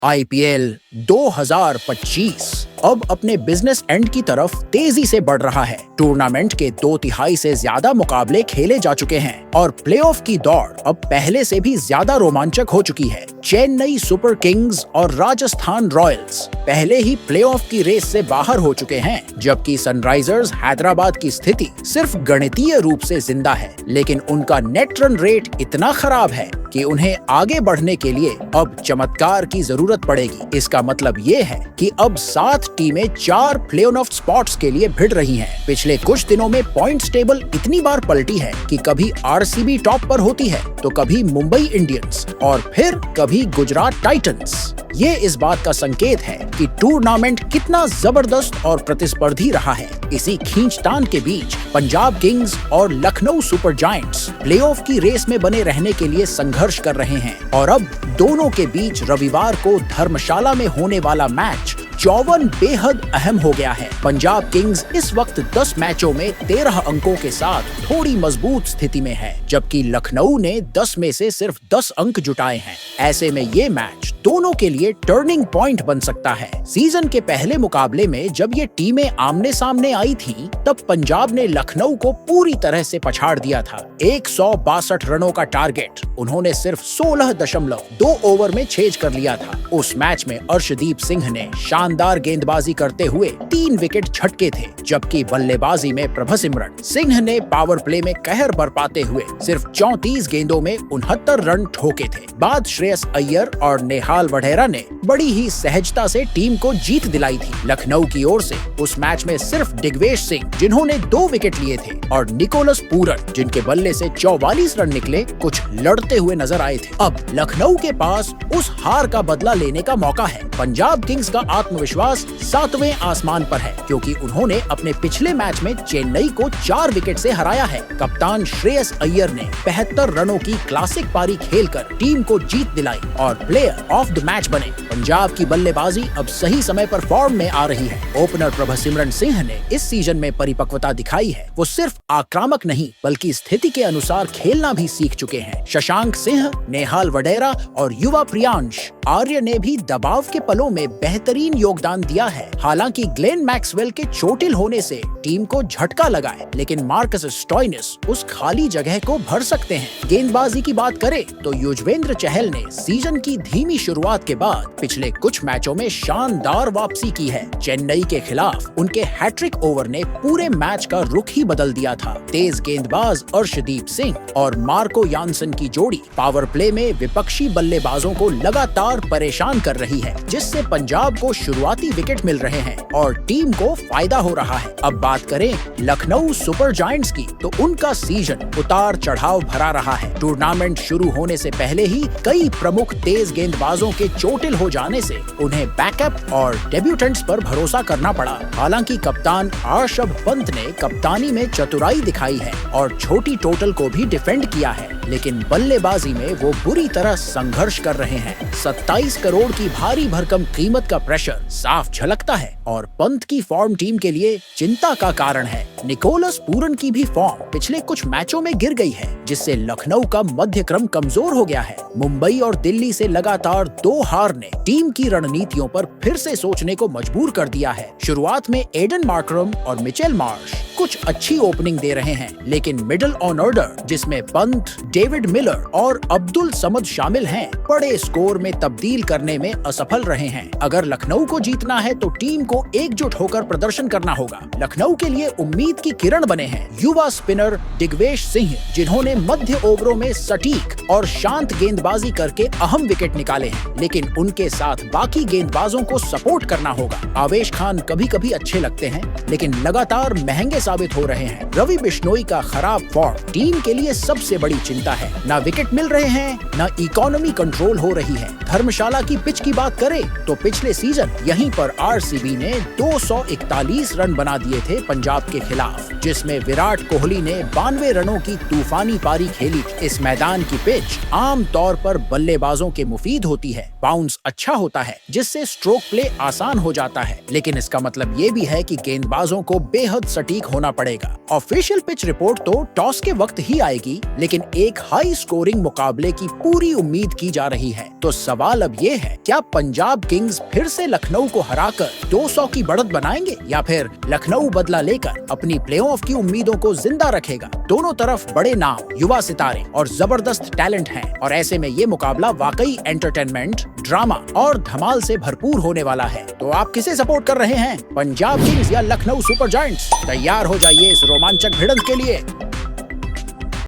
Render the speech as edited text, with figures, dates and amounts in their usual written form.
IPL 2025 अब अपने business and की तरफ तेजी से बढ़ रहा है। टूर्नामेंट के 2/3 से ज्यादा मुकाबले खेले जा चुके हैं और प्लेऑफ की दौड़ अब पहले से भी ज्यादा रोमांचक हो चुकी है। चेन्नई सुपर किंग्स और राजस्थान रॉयल्स पहले ही प्लेऑफ की रेस से बाहर हो चुके हैं, जबकि सनराइजर्स हैदराबाद की स्थिति सिर्फ गणितीय रूप से जिंदा है, लेकिन उनका नेट रन रेट इतना खराब है कि उन्हें आगे बढ़ने के लिए अब चमत्कार की जरूरत पड़ेगी। इसका मतलब ये है कि अब 7 टीमें 4 प्ले-ऑफ स्पॉट्स के लिए भिड़ रही हैं। पिछले कुछ दिनों में पॉइंट्स टेबल इतनी बार पलटी है कि कभी आरसीबी टॉप पर होती है तो कभी मुंबई इंडियंस और फिर कभी गुजरात टाइटंस। ये इस बात का संकेत है कि टूर्नामेंट कितना जबरदस्त और प्रतिस्पर्धी रहा है। इसी खींचतान के बीच पंजाब किंग्स और लखनऊ सुपर जायंट्स प्लेऑफ की रेस में बने रहने के लिए संघर्ष कर रहे हैं और अब दोनों के बीच रविवार को धर्मशाला में होने वाला मैच 54 बेहद अहम हो गया है। पंजाब किंग्स इस वक्त 10 मैचों में 13 अंकों के साथ थोड़ी मजबूत स्थिति में है, जबकि लखनऊ ने 10 में से सिर्फ 10 अंक जुटाए हैं। ऐसे में ये मैच दोनों के लिए टर्निंग पॉइंट बन सकता है। सीजन के पहले मुकाबले में जब ये टीमें आमने सामने आई थीं, तब पंजाब ने लखनऊ को पूरी तरह से पछाड़ दिया था। 162 रनों का टारगेट उन्होंने सिर्फ 16.2 ओवर में छेज कर लिया था। उस मैच में अर्शदीप सिंह ने शानदार गेंदबाजी करते हुए 3 विकेट झटके थे, जबकि बल्लेबाजी में प्रभसिमरन सिंह ने पावर प्ले में कहर बरपाते हुए सिर्फ 34 गेंदों में 69 रन ठोके थे। बाद श्रेयस अय्यर और नेहाल वढेरा ने बड़ी ही सहजता से टीम को जीत दिलाई थी। लखनऊ की ओर से उस मैच में सिर्फ दिग्वेश सिंह, जिन्होंने 2 विकेट लिए थे, और निकोलस पूरन, जिनके बल्ले से 44 रन निकले, कुछ लड़ते हुए नजर आए थे। अब लखनऊ के पास उस हार का बदला लेने का मौका है। पंजाब किंग्स का आत्मविश्वास 7वें आसमान पर है, क्योंकि उन्होंने अपने पिछले मैच में चेन्नई को 4 विकेट से हराया है। कप्तान श्रेयस अय्यर ने 75 रनों की क्लासिक पारी खेलकर टीम को जीत दिलाई और प्लेयर ऑफ द मैच बने। पंजाब की बल्लेबाजी अब सही समय पर फॉर्म में आ रही है। ओपनर प्रभसिमरन सिंह ने इस सीजन में परिपक्वता दिखाई है। वो सिर्फ आक्रामक नहीं बल्कि स्थिति के अनुसार खेलना भी सीख चुके हैं। शशांक सिंह, नेहाल वढेरा और युवा प्रियांश आर्य ने भी दबाव के पलों में बेहतरीन योगदान दिया है। हालांकि ग्लेन मैक्सवेल के चोटिल होने से टीम को झटका लगा है, लेकिन मार्कस स्टोइनिस उस खाली जगह को भर सकते हैं। गेंदबाजी की बात करें तो युजवेंद्र चहल ने सीजन की धीमी शुरुआत के बाद पिछले कुछ मैचों में शानदार वापसी की है। चेन्नई के खिलाफ उनके हैट्रिक ओवर ने पूरे मैच का रुख ही बदल दिया था। तेज गेंदबाज अर्शदीप सिंह और मार्को यानसन की जोड़ी पावर प्ले में विपक्षी बल्लेबाजों को लगातार परेशान कर रही है, जिससे पंजाब को शुरुआती विकेट मिल रहे हैं और टीम को फायदा हो रहा है। अब बात करें लखनऊ सुपर जायंट्स की, तो उनका सीजन उतार चढ़ाव भरा रहा है। टूर्नामेंट शुरू होने से पहले ही कई प्रमुख तेज गेंदबाजों के चोटिल हो जाने से उन्हें बैकअप और डेब्यूटेंट्स पर भरोसा करना पड़ा। हालांकि कप्तान ऋषभ पंत ने कप्तानी में चतुराई दिखाई है और छोटी टोटल को भी डिफेंड किया है, लेकिन बल्लेबाजी में वो बुरी तरह संघर्ष कर रहे हैं। 27 करोड़ की भारी भरकम कीमत का प्रेशर साफ झलकता है और पंत की फॉर्म टीम के लिए चिंता का कारण है। निकोलस पूरन की भी फॉर्म पिछले कुछ मैचों में गिर गई है, जिससे लखनऊ का मध्य क्रम कमजोर हो गया है। मुंबई और दिल्ली से लगातार 2 हार ने टीम की रणनीतियों पर फिर से सोचने को मजबूर कर दिया है। शुरुआत में एडन मार्करम और मिचेल मार्श कुछ अच्छी ओपनिंग दे रहे हैं, लेकिन मिडिल ऑन ऑर्डर, जिसमें पंत, डेविड मिलर और अब्दुल समद शामिल हैं, बड़े स्कोर में तब्दील करने में असफल रहे हैं। अगर लखनऊ को जीतना है तो टीम को एकजुट होकर प्रदर्शन करना होगा। लखनऊ के लिए उम्मीद की किरण बने हैं युवा स्पिनर दिग्वेश सिंह, जिन्होंने मध्य ओवरों में सटीक और शांत गेंदबाजी करके अहम विकेट निकाले हैं, लेकिन उनके साथ बाकी गेंदबाजों को सपोर्ट करना होगा। आवेश खान कभी कभी अच्छे लगते हैं, लेकिन लगातार महंगे साबित हो रहे हैं। रवि बिश्नोई का खराब फॉर्म टीम के लिए सबसे बड़ी चिंता है। ना विकेट मिल रहे हैं, ना इकोनॉमी कंट्रोल हो रही है। धर्मशाला की पिच की बात करें तो पिछले सीजन यहीं पर आरसीबी ने 241 रन बना दिए थे पंजाब के खिलाफ, जिसमें विराट कोहली ने 92 रनों की तूफानी पारी खेली। इस मैदान की पिच आम तौर पर बल्लेबाजों के मुफीद होती है। बाउंस अच्छा होता है, जिससे स्ट्रोक प्ले आसान हो जाता है, लेकिन इसका मतलब ये भी है कि गेंदबाजों को बेहद सटीक होना पड़ेगा। ऑफिशियल पिच रिपोर्ट तो टॉस के वक्त ही आएगी, लेकिन एक एक हाई स्कोरिंग मुकाबले की पूरी उम्मीद की जा रही है। तो सवाल अब ये है, क्या पंजाब किंग्स फिर से लखनऊ को हराकर 200 की बढ़त बनाएंगे या फिर लखनऊ बदला लेकर अपनी प्लेऑफ की उम्मीदों को जिंदा रखेगा? दोनों तरफ बड़े नाम, युवा सितारे और जबरदस्त टैलेंट हैं और ऐसे में ये मुकाबला वाकई एंटरटेनमेंट, ड्रामा और धमाल से भरपूर होने वाला है। तो आप किसे सपोर्ट कर रहे हैं, पंजाब किंग्स या लखनऊ सुपर जायंट्स? तैयार हो जाइए इस रोमांचक भिड़ंत के लिए।